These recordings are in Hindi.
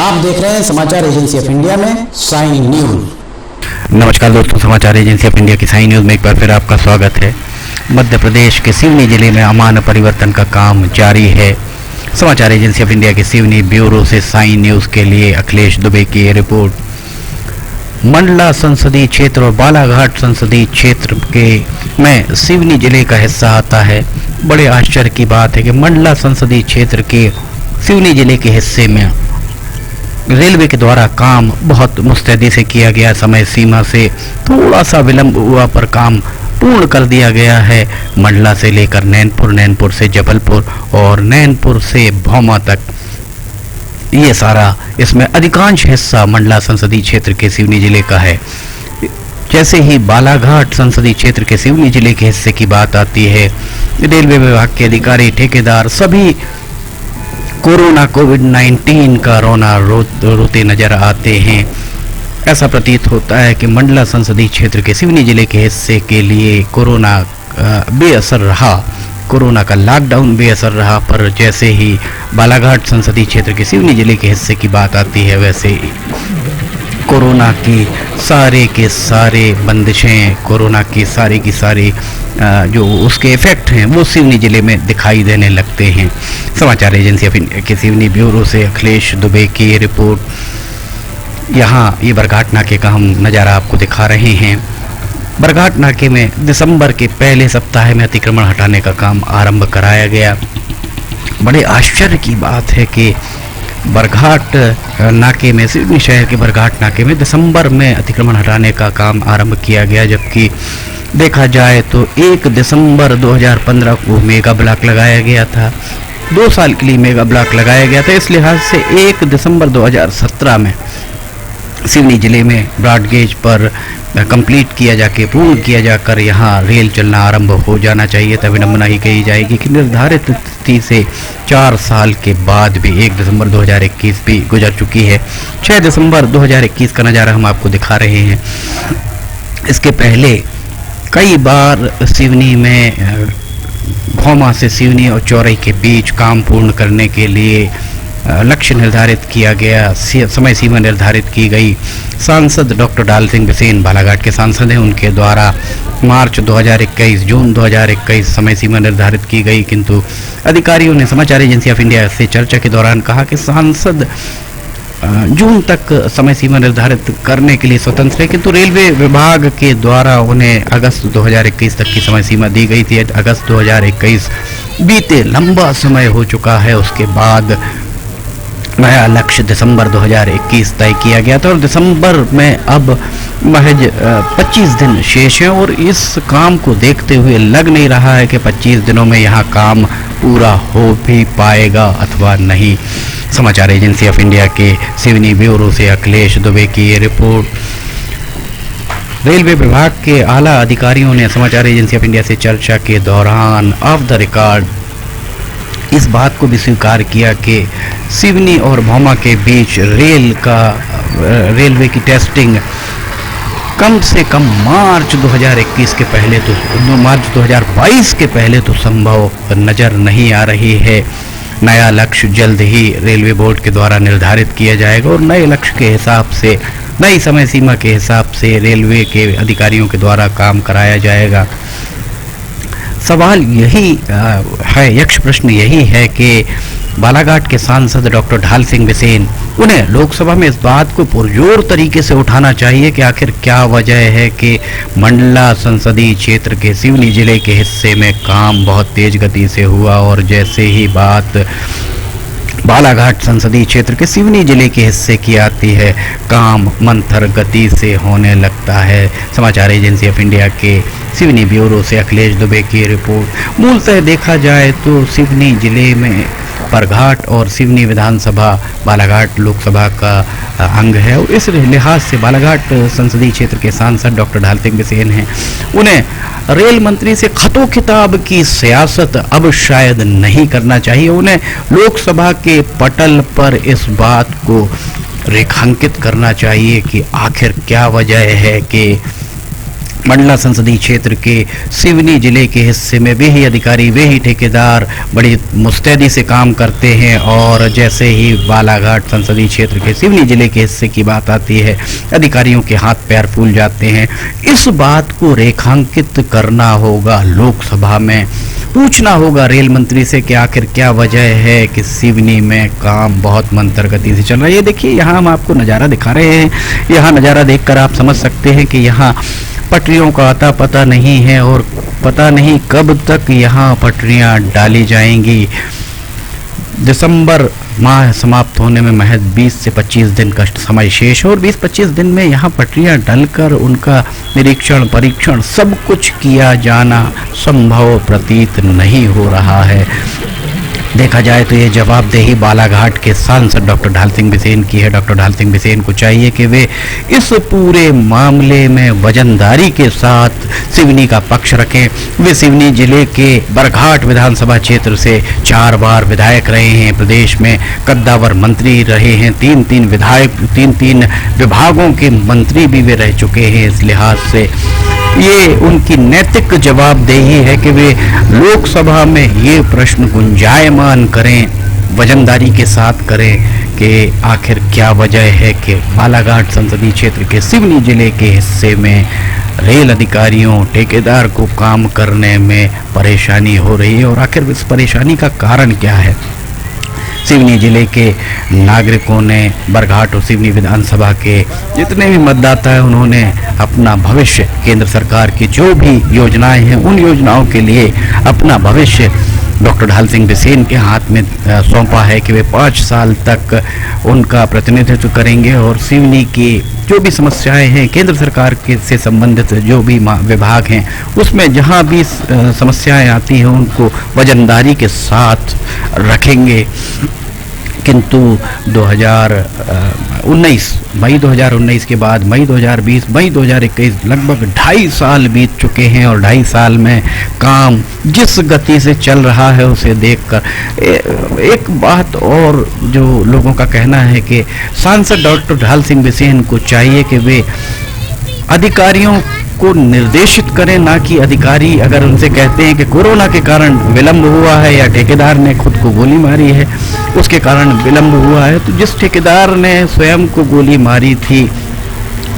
आप देख रहे हैं समाचार एजेंसी ऑफ इंडिया में साइन न्यूज। नमस्कार दोस्तों, समाचार एजेंसी ऑफ इंडिया की साइन न्यूज में एक बार फिर आपका स्वागत है। मध्य प्रदेश के सिवनी जिले में अमान परिवर्तन का काम जारी है। समाचार एजेंसी ऑफ इंडिया के सिवनी ब्यूरो से साइन न्यूज के लिए अखिलेश दुबे की ये रिपोर्ट। मंडला संसदीय क्षेत्र और बालाघाट संसदीय क्षेत्र के में सिवनी जिले का हिस्सा आता है। बड़े आश्चर्य की बात है कि मंडला संसदीय क्षेत्र के सिवनी जिले के हिस्से में रेलवे के द्वारा काम बहुत मुस्तैदी से किया गया। समय सीमा से थोड़ा सा विलंब हुआ पर काम पूर्ण कर दिया गया है। मंडला से लेकर नैनपुर, नैनपुर से जबलपुर और नैनपुर से भौमा तक, ये सारा इसमें अधिकांश हिस्सा मंडला संसदीय क्षेत्र के सिवनी जिले का है। जैसे ही बालाघाट संसदीय क्षेत्र के सिवनी जिले के हिस्से की बात आती है, रेलवे विभाग के अधिकारी, ठेकेदार सभी कोरोना कोविड-19 का रोना रोते नजर आते हैं। ऐसा प्रतीत होता है कि मंडला संसदीय क्षेत्र के सिवनी जिले के हिस्से के लिए कोरोना बेअसर रहा, कोरोना का लॉकडाउन बेअसर रहा। पर जैसे ही बालाघाट संसदीय क्षेत्र के सिवनी जिले के हिस्से की बात आती है, वैसे ही कोरोना की सारे के सारे बंदिशें, कोरोना की सारी जो उसके इफेक्ट हैं वो सिवनी जिले में दिखाई देने लगते हैं। समाचार एजेंसी ऑफ इंडिया के सिवनी ब्यूरो से अखिलेश दुबे की ये रिपोर्ट। यहाँ ये बरघाट नाके का हम नज़ारा आपको दिखा रहे हैं। बरघाट नाके में दिसंबर के पहले सप्ताह में अतिक्रमण हटाने का काम आरंभ कराया गया। बड़े आश्चर्य की बात है कि बरघाट नाके में, सिवनी शहर के बरघाट नाके में दिसंबर में अतिक्रमण हटाने का काम आरंभ किया गया, जबकि देखा जाए तो 1 दिसंबर 2015 को मेगा ब्लॉक लगाया गया था। 2 साल के लिए मेगा ब्लॉक लगाया गया था। इस लिहाज से 1 दिसंबर 2017 में सिवनी जिले में ब्रॉड गेज पर कंप्लीट किया जाके, पूर्ण किया जाकर यहाँ रेल चलना आरंभ हो जाना चाहिए था। विडंबना ही कही जाएगी कि निर्धारित तिथि से 4 साल के बाद भी 1 दिसंबर 2021 भी गुजर चुकी है। 6 दिसंबर 2021 का नज़ारा हम आपको दिखा रहे हैं। इसके पहले कई बार सिवनी में भौमा से सिवनी और चौरई के बीच काम पूर्ण करने के लिए लक्ष्य निर्धारित किया गया, समय सीमा निर्धारित की गई। सांसद डॉक्टर ढाल सिंह बिसेन बालाघाट के सांसद हैं, उनके द्वारा मार्च 2021, जून 2021 समय सीमा निर्धारित की गई, किंतु अधिकारियों ने समाचार एजेंसी ऑफ इंडिया से चर्चा के दौरान कहा कि सांसद जून तक समय सीमा निर्धारित करने के लिए स्वतंत्र है, किंतु रेलवे विभाग के द्वारा उन्हें अगस्त 2021 तक की समय सीमा दी गई थी। अगस्त 2021 बीते लंबा समय हो चुका है। उसके बाद नया लक्ष्य दिसंबर 2021 तय किया गया था और दिसंबर में अब महज 25 दिन शेष हैं और इस काम को देखते हुए लग नहीं रहा है कि 25 दिनों में यहाँ काम पूरा हो भी पाएगा अथवा नहीं। समाचार एजेंसी ऑफ इंडिया के सिवनी ब्यूरो से अखिलेश दुबे की ये रिपोर्ट। रेलवे विभाग के आला अधिकारियों ने समाचार एजेंसी ऑफ इंडिया से चर्चा के दौरान ऑफ द रिकॉर्ड इस बात को भी स्वीकार किया कि सिवनी और भौमा के बीच रेलवे की टेस्टिंग कम से कम मार्च 2021 के पहले तो, मार्च 2022 के पहले तो संभव नज़र नहीं आ रही है। नया लक्ष्य जल्द ही रेलवे बोर्ड के द्वारा निर्धारित किया जाएगा और नए लक्ष्य के हिसाब से, नई समय सीमा के हिसाब से रेलवे के अधिकारियों के द्वारा काम कराया जाएगा। सवाल यही है, यक्ष प्रश्न यही है कि बालाघाट के सांसद डॉक्टर ढाल सिंह बिसेन, उन्हें लोकसभा में इस बात को पुरजोर तरीके से उठाना चाहिए कि आखिर क्या वजह है कि मंडला संसदीय क्षेत्र के सिवनी जिले के हिस्से में काम बहुत तेज गति से हुआ और जैसे ही बात बालाघाट संसदीय क्षेत्र के सिवनी जिले के हिस्से की आती है, काम मंथर गति से होने लगता है। समाचार एजेंसी ऑफ इंडिया के सिवनी ब्यूरो से अखिलेश दुबे की रिपोर्ट। मूलतः देखा जाए तो सिवनी जिले में बरघाट और सिवनी विधानसभा बालाघाट लोकसभा का अंग है और इस लिहाज से बालाघाट संसदीय क्षेत्र के सांसद डॉक्टर ढाल सिंह बिसेन हैं, उन्हें रेल मंत्री से खतो खिताब की सियासत अब शायद नहीं करना चाहिए। उन्हें लोकसभा के पटल पर इस बात को रेखांकित करना चाहिए कि आखिर क्या वजह है कि मंडला संसदीय क्षेत्र के सिवनी जिले के हिस्से में वे ही अधिकारी, वे ही ठेकेदार बड़ी मुस्तैदी से काम करते हैं और जैसे ही बालाघाट संसदीय क्षेत्र के सिवनी जिले के हिस्से की बात आती है, अधिकारियों के हाथ पैर फूल जाते हैं। इस बात को रेखांकित करना होगा, लोकसभा में पूछना होगा रेल मंत्री से कि आखिर क्या वजह है कि सिवनी में काम बहुत मंतर गति से चल रहा है। ये देखिए, यहाँ हम आपको नज़ारा दिखा रहे हैं। यहाँ नज़ारा देखकर आप समझ सकते हैं कि यहाँ पटरियों का आता पता नहीं है और पता नहीं कब तक यहाँ पटरियाँ डाली जाएंगी। दिसंबर माह समाप्त होने में महज 20 से 25 दिन का समय शेष है और 20-25 दिन में यहाँ पटरियाँ डलकर उनका निरीक्षण, परीक्षण सब कुछ किया जाना संभव प्रतीत नहीं हो रहा है। देखा जाए तो ये जवाबदेही बालाघाट के सांसद डॉक्टर ढाल सिंह बिसेन की है। डॉक्टर ढाल सिंह बिसेन को चाहिए कि वे इस पूरे मामले में वजनदारी के साथ सिवनी का पक्ष रखें। वे सिवनी जिले के बरघाट विधानसभा क्षेत्र से 4 बार विधायक रहे हैं, प्रदेश में कद्दावर मंत्री रहे हैं, 3-3 विधायक, 3-3 विभागों के मंत्री भी वे रह चुके हैं। इस लिहाज से ये उनकी नैतिक जवाबदेही है कि वे लोकसभा में ये प्रश्न गुंजायमान करें, वजनदारी के साथ करें कि आखिर क्या वजह है कि बालाघाट संसदीय क्षेत्र के सिवनी जिले के हिस्से में रेल अधिकारियों, ठेकेदार को काम करने में परेशानी हो रही है और आखिर इस परेशानी का कारण क्या है। सिवनी जिले के नागरिकों ने बरघाट और सिवनी विधानसभा के जितने भी मतदाता हैं, उन्होंने अपना भविष्य केंद्र सरकार की जो भी योजनाएं हैं उन योजनाओं के लिए अपना भविष्य डॉक्टर ढाल सिंह बिसेन के हाथ में सौंपा है कि वे 5 साल तक उनका प्रतिनिधित्व करेंगे और सिवनी की जो भी समस्याएं हैं, केंद्र सरकार के से संबंधित जो भी विभाग हैं, उसमें जहां भी समस्याएं आती हैं उनको वजनदारी के साथ रखेंगे। किंतु 2019 मई 2019 के बाद मई 2020, मई 2021 लगभग 2.5 साल बीत चुके हैं और 2.5 साल में काम जिस गति से चल रहा है उसे देखकर एक बात और जो लोगों का कहना है कि सांसद डॉक्टर ढाल सिंह बिसेन को चाहिए कि वे अधिकारियों को निर्देशित करें, ना कि अधिकारी अगर उनसे कहते हैं कि कोरोना के कारण विलंब हुआ है या ठेकेदार ने खुद को गोली मारी है उसके कारण विलंब हुआ है, तो जिस ठेकेदार ने स्वयं को गोली मारी थी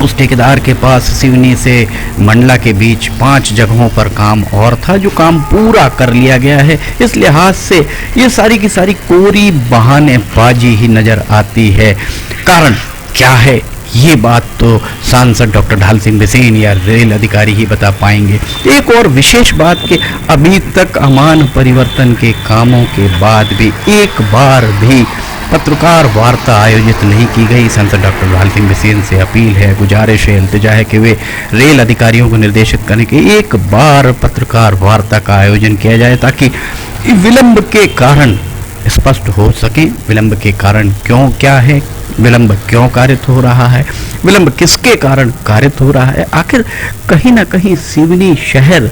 उस ठेकेदार के पास सिवनी से मंडला के बीच 5 जगहों पर काम और था जो काम पूरा कर लिया गया है। इस लिहाज से ये सारी की सारी कोरी बहानेबाजी ही नजर आती है। कारण क्या है ये बात तो सांसद डॉक्टर ढाल सिंह बिसेन या रेल अधिकारी ही बता पाएंगे। एक और विशेष बात कि अभी तक अमान परिवर्तन के कामों के बाद भी एक बार भी पत्रकार वार्ता आयोजित नहीं की गई। सांसद डॉक्टर ढाल सिंह बिसेन से अपील है, गुजारिश है, इल्तिजा है कि वे रेल अधिकारियों को निर्देशित करें कि एक बार पत्रकार वार्ता का आयोजन किया जाए ताकि विलंब के कारण स्पष्ट हो सके। विलंब के कारण क्या है, विलंब क्यों कारित हो रहा है, विलंब किसके कारण कारित हो रहा है। आखिर कहीं ना कहीं सिवनी शहर,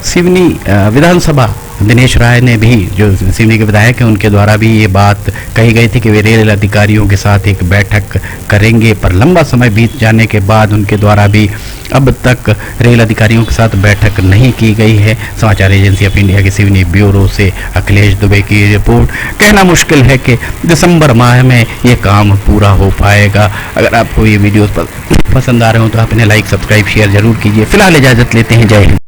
सिवनी विधानसभा, दिनेश राय ने भी जो सिवनी के विधायक हैं उनके द्वारा भी ये बात कही गई थी कि वे रेल अधिकारियों के साथ एक बैठक करेंगे, पर लंबा समय बीत जाने के बाद उनके द्वारा भी अब तक रेल अधिकारियों के साथ बैठक नहीं की गई है। समाचार एजेंसी ऑफ इंडिया के सिवनी ब्यूरो से अखिलेश दुबे की रिपोर्ट। कहना मुश्किल है कि दिसंबर माह में ये काम पूरा हो पाएगा। अगर आपको ये वीडियोस पसंद आ रहे हो तो आप इन्हें लाइक, सब्सक्राइब, शेयर जरूर कीजिए। फिलहाल इजाज़त लेते हैं। जय हिंद।